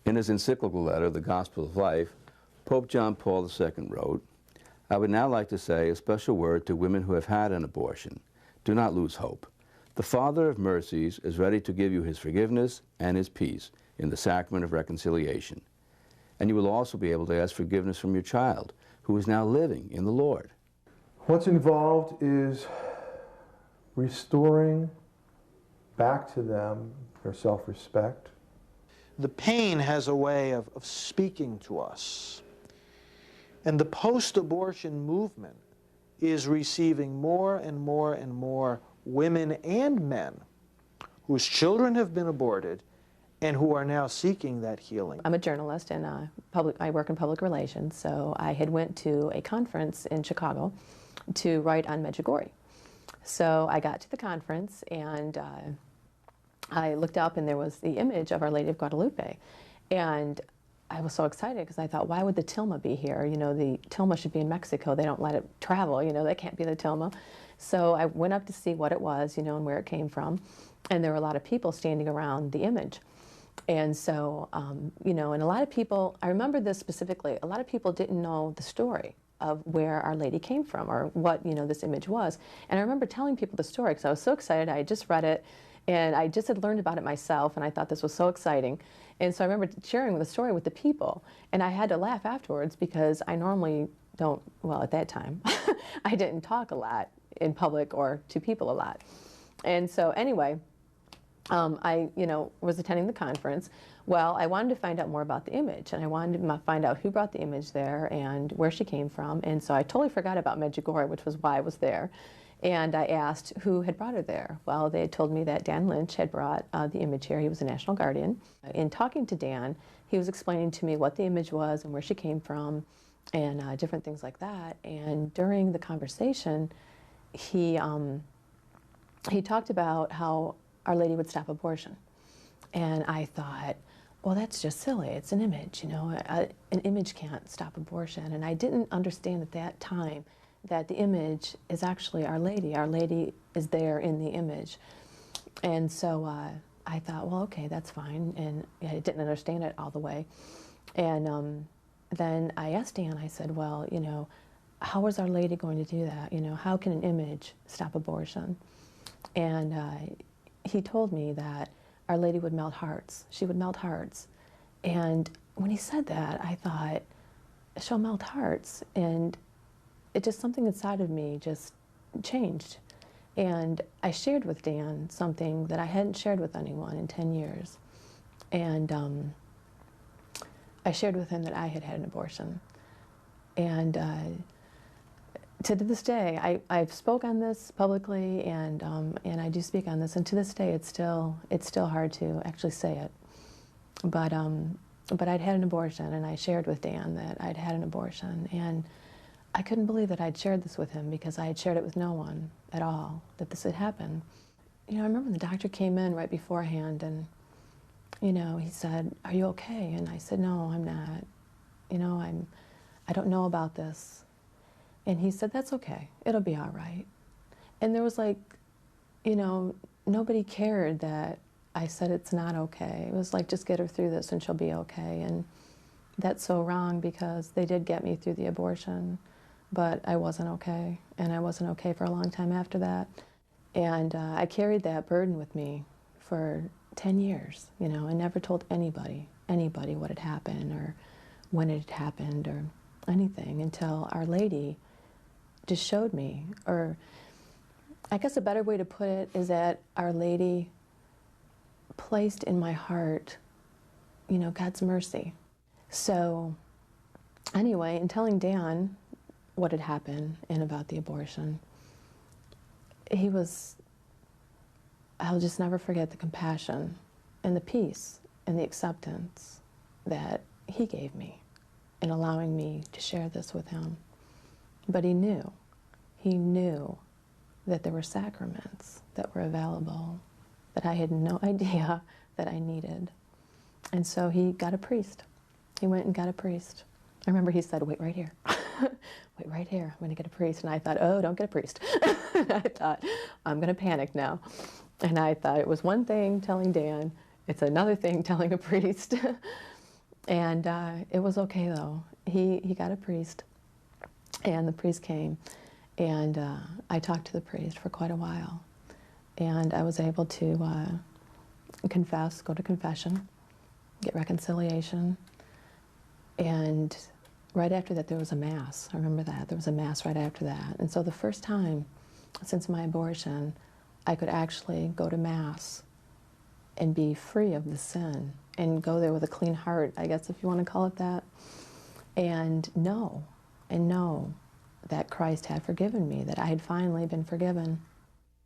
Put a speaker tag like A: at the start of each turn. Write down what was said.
A: In his encyclical letter, The Gospel of Life, Pope John Paul II wrote, "I would now like to say a special word to women who have had an abortion. Do not lose hope. The Father of mercies is ready to give you his forgiveness and his peace in the sacrament of reconciliation. And you will also be able to ask forgiveness from your child, who is now living in the Lord."
B: What's involved is restoring back to them their self-respect.
C: The pain has a way of speaking to us. And the post-abortion movement is receiving more and more and more women and men whose children have been aborted and who are now seeking that healing.
D: I'm a journalist and I work in public relations, so I had went to a conference in Chicago to write on Medjugorje. So I got to the conference and I looked up and there was the image of Our Lady of Guadalupe. And I was so excited because I thought, why would the tilma be here? You know, the tilma should be in Mexico. They don't let it travel, you know, that can't be the tilma. So I went up to see what it was, you know, and where it came from. And there were a lot of people standing around the image. And so, you know, and a lot of people, I remember this specifically, a lot of people didn't know the story of where Our Lady came from or what, you know, this image was. And I remember telling people the story because I was so excited. I had just read it and I just had learned about it myself and I thought this was so exciting. And so I remember sharing the story with the people and I had to laugh afterwards because I normally don't, well, at that time, I didn't talk a lot in public or to people a lot. And so anyway, I, you know, was attending the conference. Well, I wanted to find out more about the image, and I wanted to find out who brought the image there and where she came from. And so I totally forgot about Medjugorje, which was why I was there. And I asked who had brought her there. Well, they had told me that Dan Lynch had brought the image here. He was a National Guardian. In talking to Dan, he was explaining to me what the image was and where she came from and different things like that. And during the conversation, he talked about how Our Lady would stop abortion. And I thought, well, that's just silly. It's an image, you know. An image can't stop abortion. And I didn't understand at that time that the image is actually Our Lady. Our Lady is there in the image. And so I thought, well, okay, that's fine. And I didn't understand it all the way. And then I asked Dan, I said, well, you know, how is Our Lady going to do that? You know, how can an image stop abortion? And he told me that Our Lady would melt hearts. She would melt hearts. And when he said that, I thought, she'll melt hearts. And it just, something inside of me just changed. And I shared with Dan something that I hadn't shared with anyone in 10 years. And I shared with him that I had had an abortion. And to this day, I've spoke on this publicly, and I do speak on this, and to this day, it's still hard to actually say it. But I'd had an abortion, and I shared with Dan that I'd had an abortion, and I couldn't believe that I'd shared this with him because I had shared it with no one at all, that this had happened. You know, I remember when the doctor came in right beforehand, and you know, he said, "Are you okay?" And I said, "No, I'm not. You know, I don't know about this." And he said, "That's okay. It'll be all right." And there was like, you know, nobody cared that I said it's not okay. It was like, just get her through this and she'll be okay. And that's so wrong because they did get me through the abortion, but I wasn't okay. And I wasn't okay for a long time after that. And I carried that burden with me for 10 years, you know, and never told anybody what had happened or when it had happened or anything until Our Lady just showed me. Or I guess a better way to put it is that Our Lady placed in my heart, you know, God's mercy. So anyway, in telling Dan what had happened and about the abortion, he was, I'll just never forget the compassion and the peace and the acceptance that he gave me in allowing me to share this with him. But he knew that there were sacraments that were available that I had no idea that I needed. And so he got a priest. He went and got a priest. I remember he said, "Wait right here." "Wait right here, I'm gonna get a priest." And I thought, oh, don't get a priest. I thought, I'm gonna panic now. And I thought it was one thing telling Dan, it's another thing telling a priest. And it was okay, though. He got a priest, and the priest came, and I talked to the priest for quite a while. And I was able to confess, go to confession, get reconciliation. And right after that, there was a Mass. I remember that. There was a Mass right after that. And so the first time since my abortion, I could actually go to Mass and be free of the sin and go there with a clean heart, I guess, if you want to call it that, and know that Christ had forgiven me, that I had finally been forgiven.